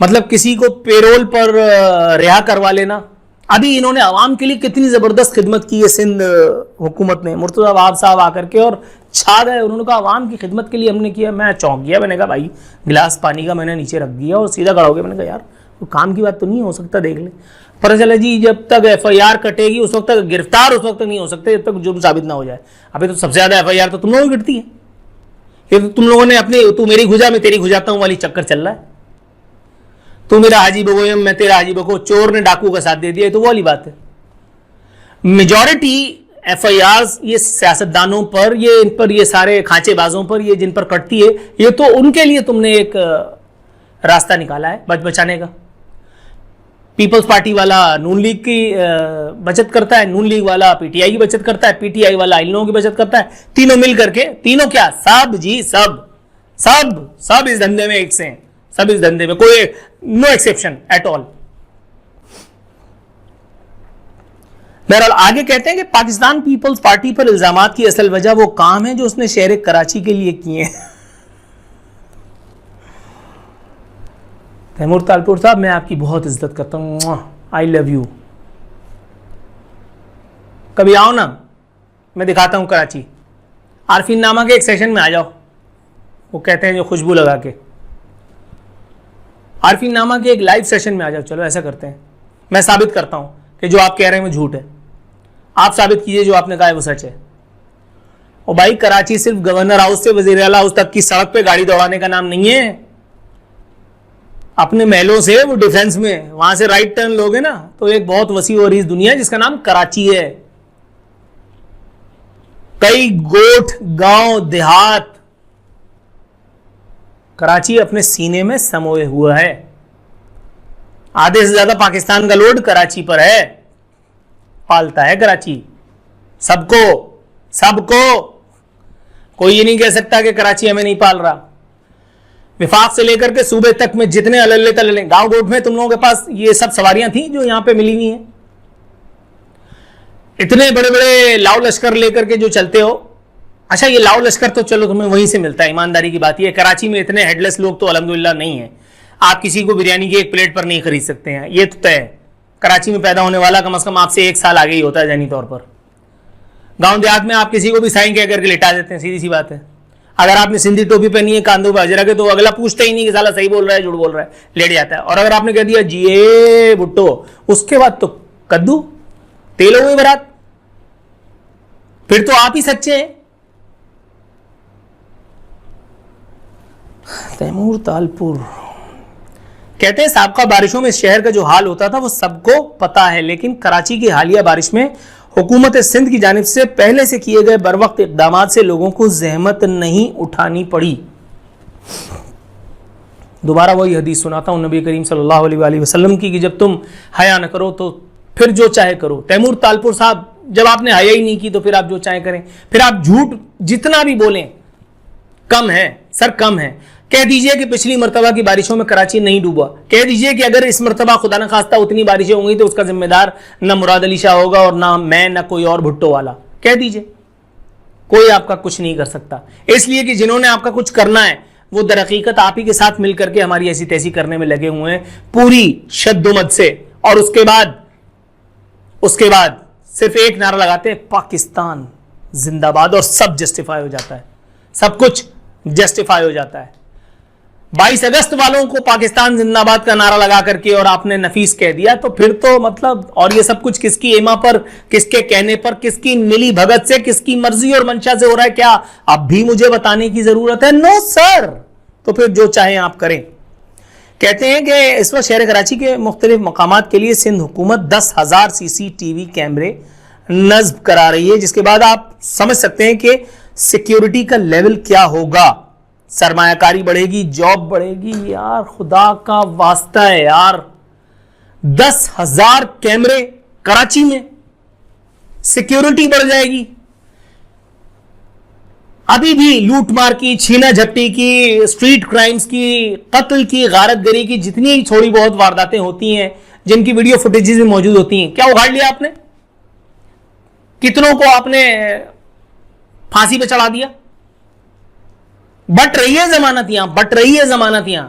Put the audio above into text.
मतलब किसी को पेरोल पर रिहा करवा लेना। अभी इन्होंने आवाम के लिए कितनी जबरदस्त खिदमत की है सिंध हुकूमत ने। मुर्तज़ा वहाब साहब आकर के और छा गए, उन्होंने कहा आवाम की खिदमत के लिए हमने किया। मैं चौंक गया, मैंने कहा भाई गिलास पानी का मैंने नीचे रख दिया और सीधा खड़ा हो गया। मैंने कहा यार वो काम की बात तो नहीं हो सकता, देख ले। पता चला जी जब तक FIR कटेगी उस वक्त तक गिरफ्तार उस वक्त तक नहीं हो सकते जब तक जुर्म साबित ना हो जाए। अभी तो सबसे ज्यादा FIR तो तुम लोगों की गिरती है। ये तो तुम लोगों ने अपनी तू मेरी घुजा मैं तेरी घुजाता हूं वाली चक्कर चल रहा है। तू मेरा हाजी बगो मैं तेरा हाजी बगो, चोर ने डाकू का साथ दे दिया, तो वो वाली बात है। मेजॉरिटी FIRs ये सियासतदानों पर, ये इन पर, ये सारे खांचेबाजों पर, ये जिन पर कटती है, ये तो उनके लिए तुमने एक रास्ता निकाला है बचाने का। पीपल्स पार्टी वाला नून लीग की बचत करता है, नून लीग वाला PTI की बचत करता है, PTI वाला इन लोगों की बचत करता है। तीनों मिल करके, तीनों क्या, सब जी सब इस धंधे में एक से हैं, सब इस धंधे में, कोई नो एक्सेप्शन एट ऑल। बहरहाल आगे कहते हैं कि पाकिस्तान पीपल्स पार्टी पर इल्जामात की असल वजह वो काम है जो उसने शहर कराची के लिए किए हैं। तैमूर तालपुर साहब, मैं आपकी बहुत इज्जत करता हूँ, आई लव यू। कभी आओ ना, मैं दिखाता हूँ कराची। आरफीन नामा के एक सेशन में आ जाओ, वो कहते हैं जो खुशबू लगा के। आरफीन नामा के एक लाइव सेशन में आ जाओ। चलो ऐसा करते हैं, मैं साबित करता हूँ कि जो आप कह रहे हैं वो झूठ है। आप साबित कीजिए जो आपने कहा है वो सच है। और भाई कराची सिर्फ गवर्नर हाउस से वजीर आला हाउस तक की सड़क पे गाड़ी दौड़ाने का नाम नहीं है। अपने महलों से वो डिफेंस में, वहां से राइट टर्न लोगे ना तो एक बहुत वसी और इस दुनिया है जिसका नाम कराची है। कई गोठ गांव देहात कराची अपने सीने में समोए हुआ है। आधे से ज्यादा पाकिस्तान का लोड कराची पर है, पालता है कराची सबको। कोई ये नहीं कह सकता कि कराची हमें नहीं पाल रहा। विफाक से लेकर के सूबे तक में जितने अल्ले तल्ले गांव गोट में तुम लोगों के पास ये सब सवारियां थी जो यहां पे मिली हुई हैं। इतने बड़े बड़े लाव लश्कर लेकर के जो चलते हो। अच्छा ये लाव लश्कर तो चलो तुम्हें वहीं से मिलता है, ईमानदारी की बात। ये कराची में इतने हेडलेस लोग तो अल्हम्दुलिल्लाह नहीं है। आप किसी को बिरयानी की एक प्लेट पर नहीं खरीद सकते हैं, ये तो तय है। कराची में पैदा होने वाला कम से कम आपसे 1 साल आगे ही होता है जानी तौर पर। गांव देहात में आप किसी को भी साईं कह करके लिटा देते हैं, सीधी सी बात है। अगर आपने सिंधी टोपी पहनी है, कांधों पर अजरा के, तो अगला पूछता ही नहीं कि साला सही बोल रहा है झूठ बोल रहा है, लेट जाता है। और अगर आपने कह दिया जिए भुट्टो, उसके बाद तो कद्दू तेल हो गई बारात, फिर तो आप ही सच्चे हैं। तैमूर तालपुर कहते हैं साबका बारिशों में शहर का जो हाल होता था वो सबको पता है, लेकिन कराची की हालिया बारिश में हुकूमत सिंध की जानिब से पहले से किए गए बरवक्त इक़दामात से लोगों को जहमत नहीं उठानी पड़ी। दोबारा वही हदीस सुनाता हूं नबी करीम सल्लल्लाहु अलैहि वसल्लम की कि जब तुम हया न करो तो फिर जो चाहे करो। तैमूर तालपुर साहब, जब आपने हया ही नहीं की तो फिर आप जो चाहे करें। फिर आप झूठ जितना भी बोलें कम है सर, कम है। कह दीजिए कि पिछली मरतबा की बारिशों में कराची नहीं डूबा। कह दीजिए कि अगर इस मरतबा खुदा न खास्ता उतनी बारिशें होंगी तो उसका जिम्मेदार न मुराद अली शाह होगा और ना मैं, न कोई और भुट्टो वाला। कह दीजिए, कोई आपका कुछ नहीं कर सकता। इसलिए कि जिन्होंने आपका कुछ करना है वो दर हकीकत आप ही के साथ मिल करके हमारी ऐसी तैसी करने में लगे हुए हैं पूरी शद्दुमत से। और उसके बाद सिर्फ एक नारा लगाते हैं, पाकिस्तान जिंदाबाद, और सब जस्टिफाई हो जाता है, सब कुछ जस्टिफाई हो जाता है। 22 अगस्त वालों को पाकिस्तान जिंदाबाद का नारा लगा करके और आपने नफीस कह दिया, तो फिर तो मतलब, और ये सब कुछ किसकी एमा पर, किसके कहने पर, किसकी मिली भगत से, किसकी मर्जी और मंशा से हो रहा है, क्या अब भी मुझे बताने की जरूरत है? No sir. तो फिर जो चाहे आप करें। कहते हैं कि इस वक्त शहर कराची के मुख्तलिफ मकामात के लिए सिंध हुकूमत 10,000 CCTV कैमरे नस्ब करा रही है, जिसके बाद आप समझ सकते हैं कि सिक्योरिटी का लेवल क्या होगा। सरमायाकारी बढ़ेगी, जॉब बढ़ेगी। यार खुदा का वास्ता है यार, 10,000 कैमरे कराची में, सिक्योरिटी बढ़ जाएगी। अभी भी लूटमार की, छीना झपटी की, स्ट्रीट क्राइम्स की, कत्ल की, गारतगरी की जितनी थोड़ी बहुत वारदातें होती हैं, जिनकी वीडियो फुटेजेस भी मौजूद होती हैं, क्या उखाड़ लिया आपने? कितनों को आपने फांसी पे चढ़ा दिया? बट रही है जमानत यहां, बट रही है जमानत यहां।